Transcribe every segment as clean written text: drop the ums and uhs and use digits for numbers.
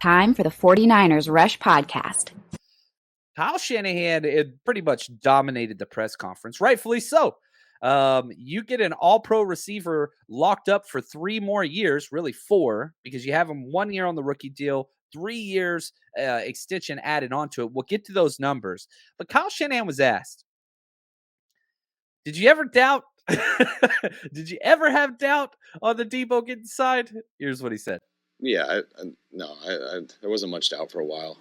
Time for the 49ers Rush podcast. Kyle Shanahan pretty much dominated the press conference, rightfully so. You get an all-pro receiver locked up for 3 more years, really 4, because you have him 1 year on the rookie deal, 3 years extension added onto it. We'll get to those numbers. But Kyle Shanahan was asked, did you ever doubt? Did you ever have doubt on the Deebo getting signed? Here's what he said. Yeah, there wasn't much doubt for a while.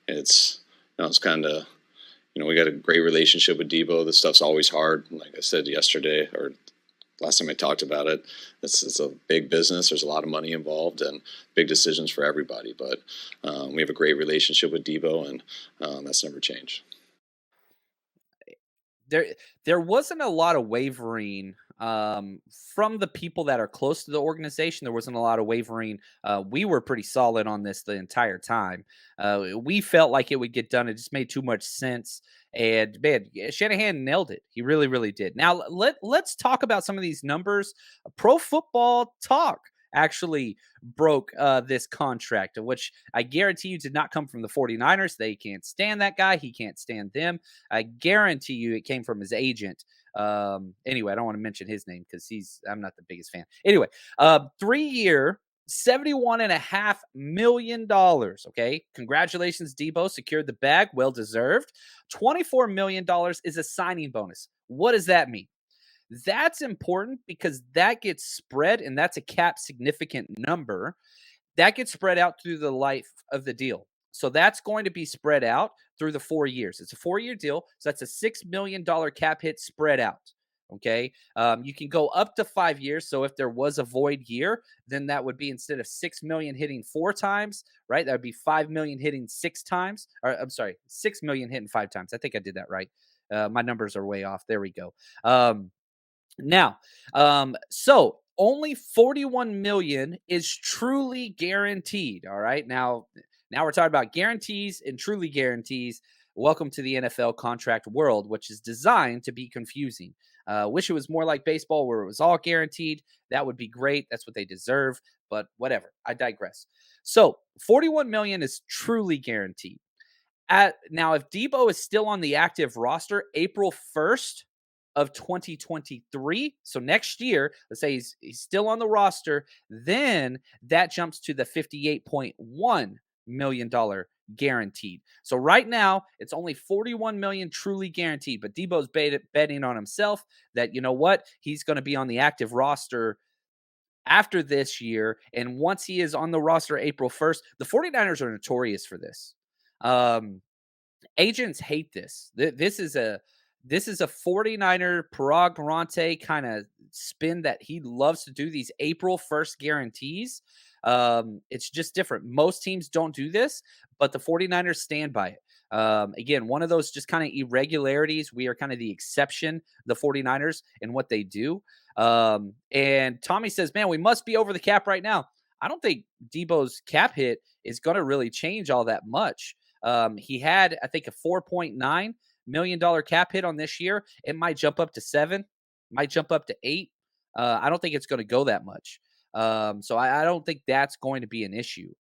It's kind of, we got a great relationship with Deebo. This stuff's always hard. Like I said yesterday, or last time I talked about it, it's a big business. There's a lot of money involved and big decisions for everybody. But we have a great relationship with Deebo, and that's never changed. There wasn't a lot of wavering from the people that are close to the organization. There wasn't a lot of wavering. We were pretty solid on this the entire time. We felt like it would get done. It just made too much sense. And man, Shanahan nailed it. He really, really did. Now let's talk about some of these numbers. Pro Football Talk actually broke this contract, which I guarantee you did not come from the 49ers. They can't stand that guy. He can't stand them. I guarantee you it came from his agent. Anyway, I don't want to mention his name because I'm not the biggest fan. Anyway, 3-year, $71.5 million. Okay. Congratulations, Deebo. Secured the bag. Well deserved. $24 million is a signing bonus. What does that mean? That's important because that gets spread, and that's a cap significant number. That gets spread out through the life of the deal. So that's going to be spread out through the 4 years. It's a 4-year deal. So that's a $6 million cap hit spread out. Okay. You can go up to 5 years. So if there was a void year, then that would be, instead of 6 million hitting 4 times, right? That would be 5 million hitting 6 times. Or I'm sorry, 6 million hitting 5 times. I think I did that right. My numbers are way off. There we go. Now, so only 41 million is truly guaranteed. All right. Now we're talking about guarantees and truly guarantees. Welcome to the NFL contract world, which is designed to be confusing. Wish it was more like baseball where it was all guaranteed. That would be great. That's what they deserve, but whatever. I digress. So 41 million is truly guaranteed. Now, if Deebo is still on the active roster April 1st, of 2023, so next year, let's say he's still on the roster, then that jumps to the $58.1 million guaranteed. So right now, it's only 41 million truly guaranteed, but Deebo's betting on himself that, you know what, he's going to be on the active roster after this year, and once he is on the roster April 1st, the 49ers are notorious for this. Agents hate this. This is a 49er Parag Garante kind of spin that he loves to do, these April 1st guarantees. It's just different. Most teams don't do this, but the 49ers stand by it. Again, one of those just kind of irregularities. We are kind of the exception, the 49ers, in what they do. And Tommy says, man, we must be over the cap right now. I don't think Deebo's cap hit is going to really change all that much. He had, I think, a $4.9 million cap hit on this year. It might jump up to 7, might jump up to 8. I don't think it's going to go that much. So I don't think that's going to be an issue.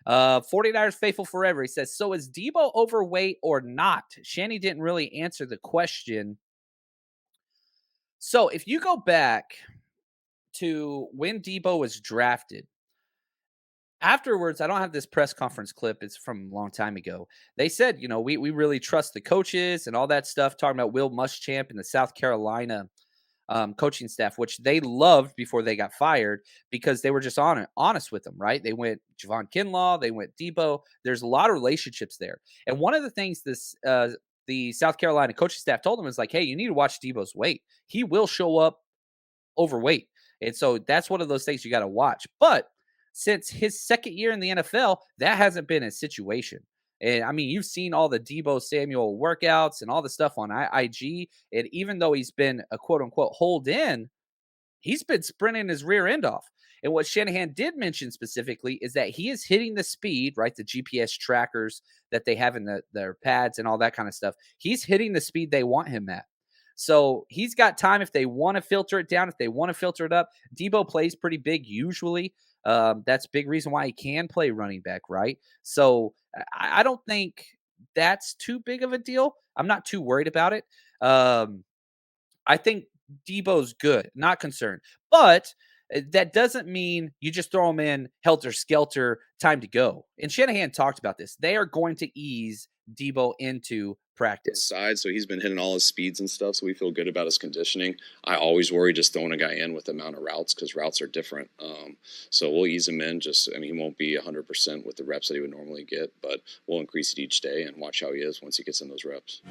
49ers faithful forever. He says, so is Deebo overweight or not? Shanny didn't really answer the question. So if you go back to when Deebo was drafted, afterwards, I don't have this press conference clip. It's from a long time ago. They said, we really trust the coaches and all that stuff, talking about Will Muschamp and the South Carolina coaching staff, which they loved before they got fired because they were just honest with them, right? They went Javon Kinlaw, they went Deebo. There's a lot of relationships there. And one of the things the South Carolina coaching staff told them is like, hey, you need to watch Deebo's weight. He will show up overweight. And so that's one of those things you got to watch. But since his second year in the NFL, that hasn't been a situation. And I mean, you've seen all the Deebo Samuel workouts and all the stuff on IG. And even though he's been a quote unquote hold in, he's been sprinting his rear end off. And what Shanahan did mention specifically is that he is hitting the speed, right? The GPS trackers that they have in their pads and all that kind of stuff. He's hitting the speed they want him at. So he's got time if they want to filter it down, if they want to filter it up. Deebo plays pretty big usually. That's a big reason why he can play running back, right? So I don't think that's too big of a deal. I'm not too worried about it. I think Deebo's good, not concerned. But that doesn't mean you just throw him in helter skelter, time to go. And Shanahan talked about this. They are going to ease Deebo into practice. Side, so he's been hitting all his speeds and stuff, so we feel good about his conditioning. I always worry just throwing a guy in with the amount of routes because routes are different. So we'll ease him in. He won't be 100% with the reps that he would normally get, but we'll increase it each day and watch how he is once he gets in those reps.